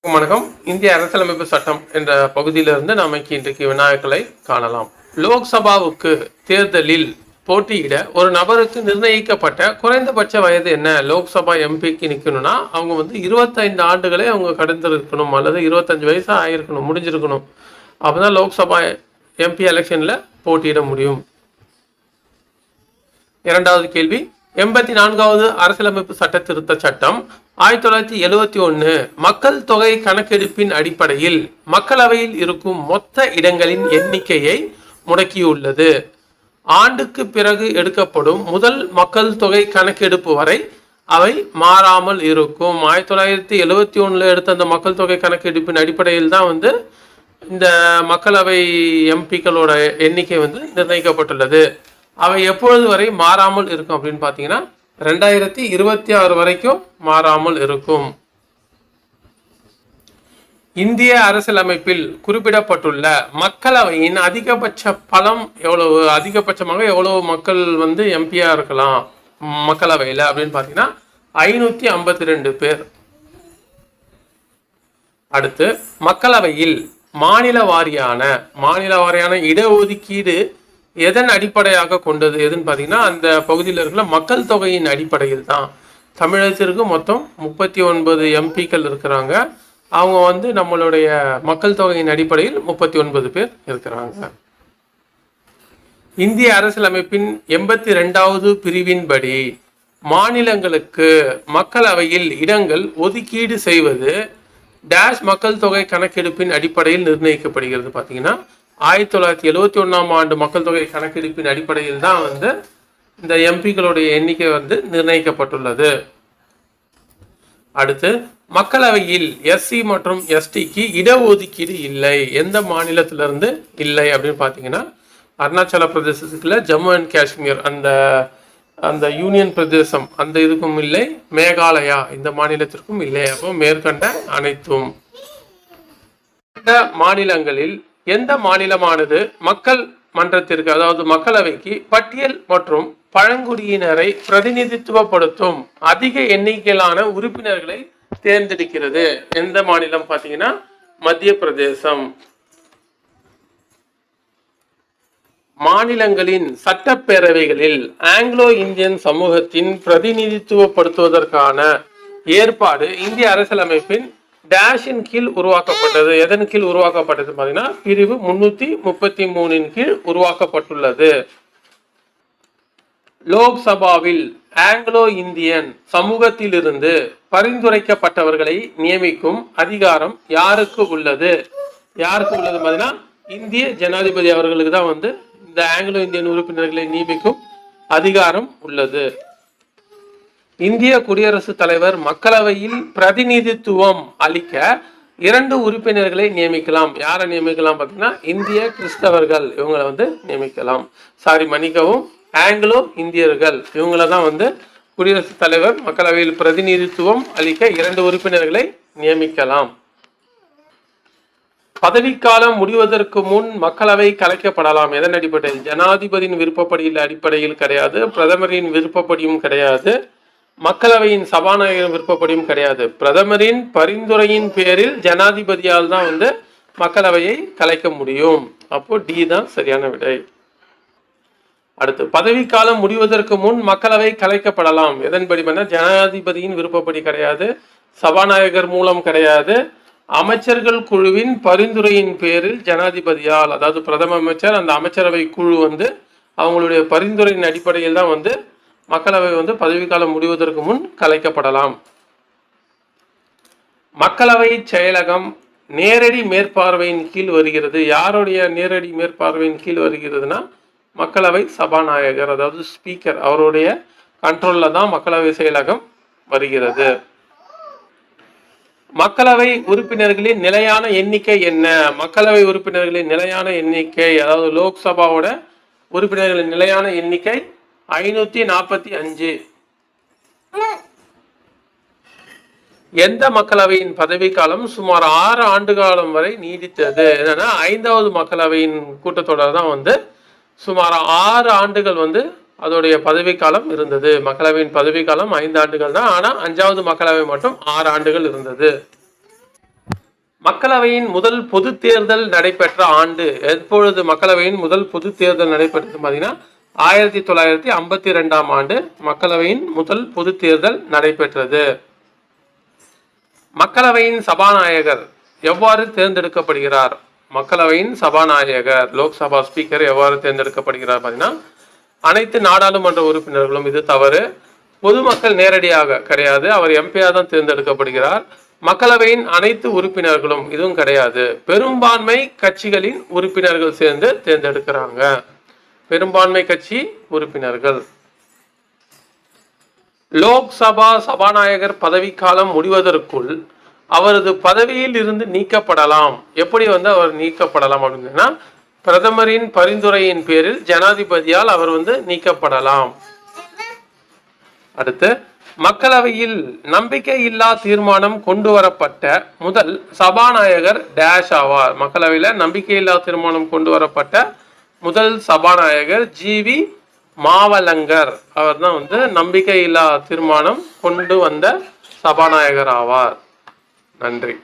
வணக்கம். இந்திய அரசியலமைப்பு சட்டம் என்ற பகுதியிலிருந்து நாம் இன்றைக்கு வினாக்களை காணலாம். லோக்சபாவுக்கு தேர்தலில் போட்டியிட ஒரு நபருக்கு நிர்ணயிக்கப்பட்ட குறைந்தபட்ச வயது என்ன? லோக்சபா எம்பிக்கு நிற்கணும்னா அவங்க 25 ஆண்டுகளே அவங்க கடந்திருக்கணும் அல்லது 25 வயசு ஆயிருக்கணும், முடிஞ்சிருக்கணும். அப்போதான் லோக்சபா எம்பி எலெக்ஷன்ல போட்டியிட முடியும். இரண்டாவது கேள்வி, 84வது அரசியலமைப்பு சட்ட திருத்த சட்டம் 1971 மக்கள் தொகை கணக்கெடுப்பின் அடிப்படையில் மக்களவையில் இருக்கும் மொத்த இடங்களின் எண்ணிக்கையை முடக்கியுள்ளது. ஆண்டுக்கு பிறகு எடுக்கப்படும் முதல் மக்கள் தொகை கணக்கெடுப்பு வரை அவை மாறாமல் இருக்கும். 1971 எடுத்த அந்த மக்கள் தொகை கணக்கெடுப்பின் அடிப்படையில் தான் இந்த மக்களவை எம்பிக்களோட எண்ணிக்கை நிர்ணயிக்கப்பட்டுள்ளது. அவை எப்பொழுது வரை மாறாமல் இருக்கும் அப்படின்னு பார்த்தீங்கன்னா 2026 வரைக்கும் மாறாமல் இருக்கும். இந்திய அரசியலமைப்பில் குறிப்பிடப்பட்டுள்ள மக்களவையின் அதிகபட்ச பலம் எவ்வளவு? அதிகபட்சமாக எவ்வளவு மக்கள் எம்பியா இருக்கலாம் மக்களவையில் அப்படின்னு பார்த்தீங்கன்னா 552 பேர். அடுத்து, மக்களவையில் மாநில வாரியான இடஒதுக்கீடு எதன் அடிப்படையாக கொண்டது எதுன்னு பார்த்தீங்கன்னா அந்த பகுதியில் இருக்கிற மக்கள் தொகையின் அடிப்படையில் தான். தமிழகத்திற்கு மொத்தம் 39 எம்பிக்கள் இருக்கிறாங்க. அவங்க நம்மளுடைய மக்கள் தொகையின் அடிப்படையில் 39 பேர் இருக்கிறாங்க. இந்திய அரசியலமைப்பின் 82வது பிரிவின்படி மாநிலங்களுக்கு மக்களவையில் இடங்கள் ஒதுக்கீடு செய்வது டேஷ் மக்கள் தொகை கணக்கெடுப்பின் அடிப்படையில் நிர்ணயிக்கப்படுகிறது. பார்த்தீங்கன்னா 1971 ஆண்டு மக்கள் தொகை கணக்கெடுப்பின் அடிப்படையில் தான் இந்த எம்பிக்களுடைய எண்ணிக்கை நிர்ணயிக்கப்பட்டுள்ளது. அடுத்து, மக்களவையில் எஸ்சி மற்றும் எஸ்டிக்கு இடஒதுக்கீடு இல்லை. எந்த மாநிலத்திலிருந்து இல்லை அப்படின்னு பார்த்தீங்கன்னா அருணாச்சல பிரதேசத்துக்குள்ள ஜம்மு அண்ட் காஷ்மீர் அந்த யூனியன் பிரதேசம் அந்த இதுக்கும் இல்லை, மேகாலயா இந்த மாநிலத்திற்கும் இல்லை. அப்போ மேற்கண்ட அனைத்தும் இந்த மாநிலங்களில் எந்த மாநிலமானது மக்கள் மன்றத்திற்கு அதாவது மக்களவைக்கு பட்டியல் மற்றும் பழங்குடியினரை பிரதிநிதித்துவப்படுத்தும் அதிக எண்ணிக்கையிலான உறுப்பினர்களை தேர்ந்தெடுக்கிறது? எந்த மாநிலம் பார்த்தீங்கன்னா மத்திய பிரதேசம். மாநிலங்களின் சட்டப்பேரவைகளில் ஆங்கிலோ இந்தியன் சமூகத்தின் பிரதிநிதித்துவப்படுத்துவதற்கான ஏற்பாடு இந்திய அரசியலமைப்பின் டேஷின் கீழ் உருவாக்கப்பட்டது. எதன் கீழ் உருவாக்கப்பட்டது பார்த்தீங்கன்னா பிரிவு 333 கீழ் உருவாக்கப்பட்டுள்ளது. லோக்சபாவில் ஆங்கிலோ இந்தியன் சமூகத்திலிருந்து பரிந்துரைக்கப்பட்டவர்களை நியமிக்கும் அதிகாரம் யாருக்கு உள்ளது? பார்த்தீங்கன்னா இந்திய ஜனாதிபதி அவர்களுக்கு தான் இந்த ஆங்கிலோ இந்தியன் உறுப்பினர்களை நியமிக்கும் அதிகாரம் உள்ளது. இந்திய குடியரசுத் தலைவர் மக்களவையில் பிரதிநிதித்துவம் அளிக்க 2 உறுப்பினர்களை நியமிக்கலாம். யாரை நியமிக்கலாம் பார்த்தீங்கன்னா இந்திய கிறிஸ்தவர்கள் இவங்களை நியமிக்கலாம். மன்னிக்கவும், ஆங்கிலோ இந்தியர்கள் இவங்கள தான் குடியரசுத் தலைவர் மக்களவையில் பிரதிநிதித்துவம் அளிக்க 2 உறுப்பினர்களை நியமிக்கலாம். பதவிக்காலம் முடிவதற்கு முன் மக்களவை கலைக்கப்படலாம். எதன் அடிப்படையில்? ஜனாதிபதியின் விருப்பப்படியில் அடிப்படையில் கிடையாது, பிரதமரின் விருப்பப்படியும் கிடையாது, மக்களவையின் சபாநாயகரின் விருப்பப்படியும் கிடையாது. பிரதமரின் பரிந்துரையின் பேரில் ஜனாதிபதியால் தான் மக்களவையை கலைக்க முடியும். அப்போ டி தான் சரியான விடை. அடுத்து, பதவிக்காலம் முடிவதற்கு முன் மக்களவை கலைக்கப்படலாம். எதன்படி ஜனாதிபதியின் விருப்பப்படி கிடையாது, சபாநாயகர் மூலம் கிடையாது, அமைச்சர்கள் குழுவின் பரிந்துரையின் பேரில் ஜனாதிபதியால் அதாவது பிரதம அமைச்சர் அந்த அமைச்சரவை குழு அவங்களுடைய பரிந்துரையின் அடிப்படையில் தான் மக்களவை பதவிக்காலம் முடிவதற்கு முன் கலைக்கப்படலாம். மக்களவை செயலகம் நேரடி மேற்பார்வையின் கீழ் வருகிறது. யாருடைய நேரடி மேற்பார்வையின் கீழ் வருகிறதுனா மக்களவை சபாநாயகர் அதாவது ஸ்பீக்கர் அவருடைய கண்ட்ரோல்ல தான் மக்களவை செயலகம் வருகிறது. மக்களவை உறுப்பினர்களின் நிலையான எண்ணிக்கை என்ன? மக்களவை உறுப்பினர்களின் நிலையான எண்ணிக்கை அதாவது லோக்சபாவோட உறுப்பினர்களின் நிலையான எண்ணிக்கை 545. எந்த மக்களவையின் பதவிக்காலம் சுமார் 6 ஆண்டு காலம் வரை நீடித்தது? என்னன்னா 5வது மக்களவையின் கூட்டத்தொடர் தான் சுமார் 6 ஆண்டுகள் அதோடைய பதவிக்காலம் இருந்தது. மக்களவையின் பதவிக்காலம் 5 ஆண்டுகள் தான். ஆனால் 5வது மக்களவை மட்டும் 6 ஆண்டுகள் இருந்தது. மக்களவையின் முதல் பொது தேர்தல் நடைபெற்ற ஆண்டு எப்பொழுது மக்களவையின் முதல் பொது தேர்தல் நடைபெற்றது பார்த்தீங்கன்னா 1952ஆம் ஆண்டு மக்களவையின் முதல் பொது தேர்தல் நடைபெற்றது. மக்களவையின் சபாநாயகர் எவ்வாறு தேர்ந்தெடுக்கப்படுகிறார்? மக்களவையின் சபாநாயகர் லோக்சபா ஸ்பீக்கர் எவ்வாறு தேர்ந்தெடுக்கப்படுகிறார் பார்த்தீங்கன்னா அனைத்து நாடாளுமன்ற உறுப்பினர்களும், இது தவறு. பொதுமக்கள் நேரடியாக கிடையாது, அவர் எம்பியா தான் தேர்ந்தெடுக்கப்படுகிறார். மக்களவையின் அனைத்து உறுப்பினர்களும், இதுவும் கிடையாது. பெரும்பான்மை கட்சிகளின் உறுப்பினர்கள் சேர்ந்து தேர்ந்தெடுக்கிறாங்க. பெரும்பான்மை கட்சி உறுப்பினர்கள். லோக்சபா சபாநாயகர் பதவிக்காலம் முடிவதற்குள் அவரது பதவியில் இருந்து நீக்கப்படலாம். எப்படி அவர் நீக்கப்படலாம் அப்படின்னா பிரதமரின் பரிந்துரையின் பேரில் ஜனாதிபதியால் அவர் நீக்கப்படலாம். அடுத்து, மக்களவையில் நம்பிக்கையில்லா தீர்மானம் கொண்டு வரப்பட்ட முதல் சபாநாயகர் டேஷ் ஆவார். மக்களவையில் நம்பிக்கையில்லா தீர்மானம் கொண்டு வரப்பட்ட முதல் சபாநாயகர் ஜி.வி. மாவலங்கர். அவர் தான் நம்பிக்கையில்லா தீர்மானம் கொண்டு வந்த சபாநாயகர் ஆவார். நன்றி.